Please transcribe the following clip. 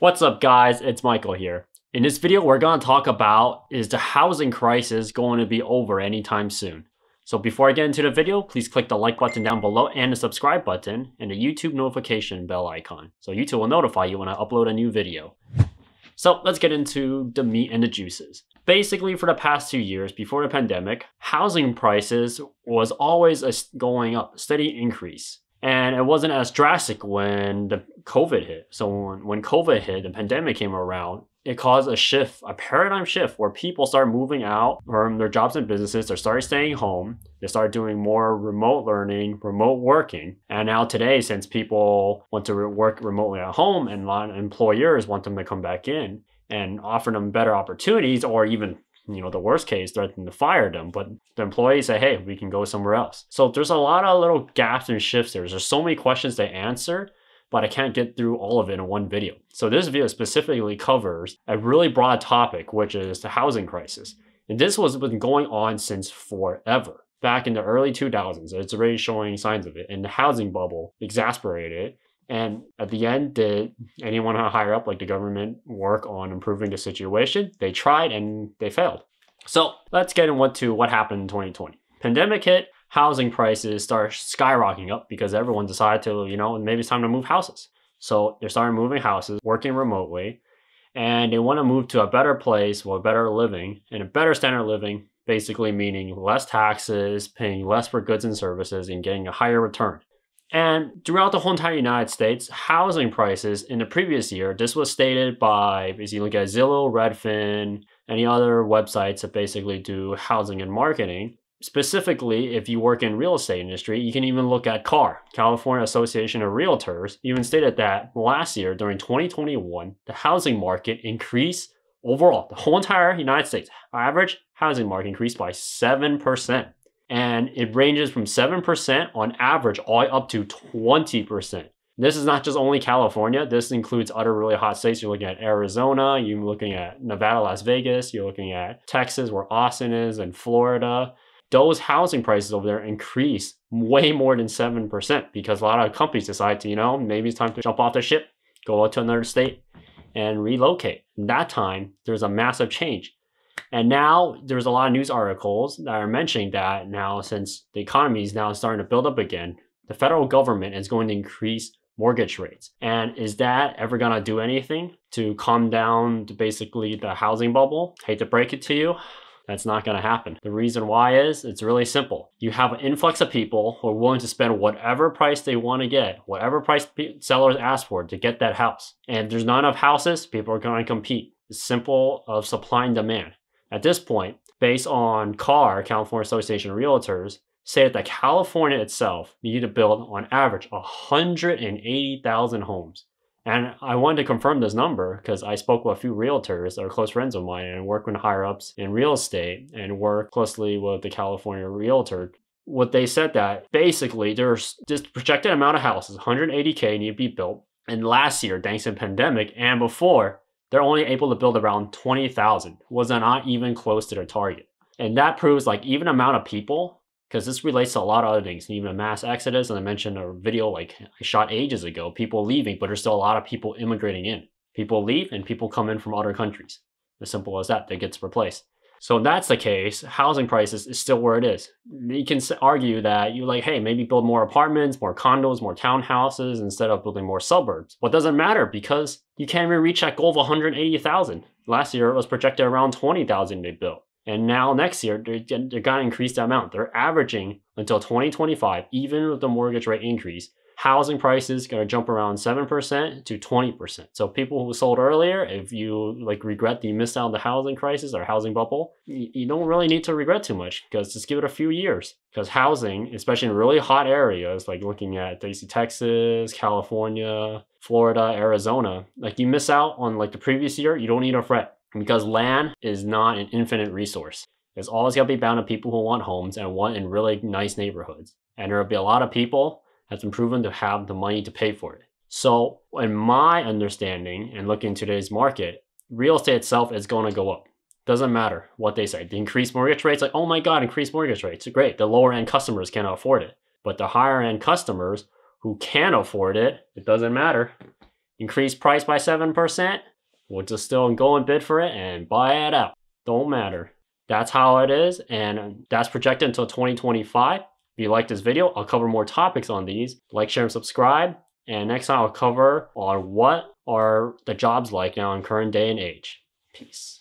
What's up guys, it's Michael here. In this video we're going to talk about is the housing crisis going to be over anytime soon. So before I get into the video, please click the like button down below and the subscribe button and the YouTube notification bell icon. So YouTube will notify you when I upload a new video. So let's get into the meat and the juices. Basically for the past 2 years before the pandemic, housing prices was always going up, a steady increase. And it wasn't as drastic when the COVID hit. So when COVID hit, the pandemic came around, it caused a shift, a paradigm shift where people started moving out from their jobs and businesses. They started staying home. They started doing more remote learning, remote working. And now today, since people want to work remotely at home and a lot of employers want them to come back in and offer them better opportunities, or even the worst case, threaten to fire them, but the employees say, hey, we can go somewhere else. So there's a lot of little gaps and shifts there. There's so many questions to answer, but I can't get through all of it in one video. So this video specifically covers a really broad topic, which is the housing crisis. And this has been going on since forever. Back in the early 2000s, it's already showing signs of it, and the housing bubble exacerbated it. And at the end, did anyone higher up, like the government, work on improving the situation? They tried and they failed. So let's get into what happened in 2020. Pandemic hit, housing prices start skyrocketing up because everyone decided to, maybe it's time to move houses. So they started moving houses, working remotely, and they want to move to a better place with better living and a better standard of living, basically meaning less taxes, paying less for goods and services, and getting a higher return. And throughout the whole entire United States, housing prices in the previous year, this was stated by, if you look at Zillow, Redfin, any other websites that basically do housing and marketing. Specifically, if you work in real estate industry, you can even look at CAR, California Association of Realtors, even stated that last year, during 2021, the housing market increased overall, the whole entire United States, average housing market increased by 7%. And it ranges from 7% on average all the way up to 20%. This is not just only California. This includes other really hot states. You're looking at Arizona, you're looking at Nevada, Las Vegas, you're looking at Texas, where Austin is, and Florida. Those housing prices over there increase way more than 7% because a lot of companies decide to, maybe it's time to jump off the ship, go out to another state, and relocate. In that time, there's a massive change. And now there's a lot of news articles that are mentioning that now, since the economy is now starting to build up again, the federal government is going to increase mortgage rates. And is that ever going to do anything to calm down basically the housing bubble? Hate to break it to you, that's not going to happen. The reason why is it's really simple. You have an influx of people who are willing to spend whatever price they want to get, whatever price sellers ask for to get that house. And if there's not enough houses, people are going to compete. It's simple of supply and demand. At this point, based on CAR, California Association of Realtors, say that California itself needed to build on average 180,000 homes. And I wanted to confirm this number because I spoke with a few realtors that are close friends of mine and work with higher ups in real estate and work closely with the California realtor. What they said that basically there's this projected amount of houses, 180K, need to be built. And last year, thanks to the pandemic and before, they're only able to build around 20,000, was not even close to their target. And that proves even amount of people, because this relates to a lot of other things, even a mass exodus, and I mentioned a video I shot ages ago, people leaving, but there's still a lot of people immigrating in. People leave and people come in from other countries. As simple as that, that gets replaced. So if that's the case, housing prices is still where it is. You can argue that hey, maybe build more apartments, more condos, more townhouses instead of building more suburbs. Well, it doesn't matter because you can't even reach that goal of 180,000. Last year, it was projected around 20,000 they built. And now next year, they're going to increase the amount. They're averaging until 2025, even with the mortgage rate increase, housing prices going to jump around 7% to 20%. So people who sold earlier, if you regret that you missed out on the housing crisis or housing bubble, you don't really need to regret too much because just give it a few years. Because housing, especially in really hot areas, like looking at Texas, California, Florida, Arizona, you miss out on the previous year, you don't need to fret because land is not an infinite resource. There's always going to be bound to people who want homes and want in really nice neighborhoods. And there will be a lot of people has been proven to have the money to pay for it. So in my understanding and looking into today's market, real estate itself is going to go up. Doesn't matter what they say. The increased mortgage rates, oh my God, increased mortgage rates. Great. The lower end customers cannot afford it. But the higher end customers who can afford it, it doesn't matter. increase price by 7%, we'll just still go and bid for it and buy it out. Don't matter. That's how it is, and that's projected until 2025. If you like this video, I'll cover more topics on these. Like, share, and subscribe. And next time I'll cover what are the jobs like now in current day and age. Peace.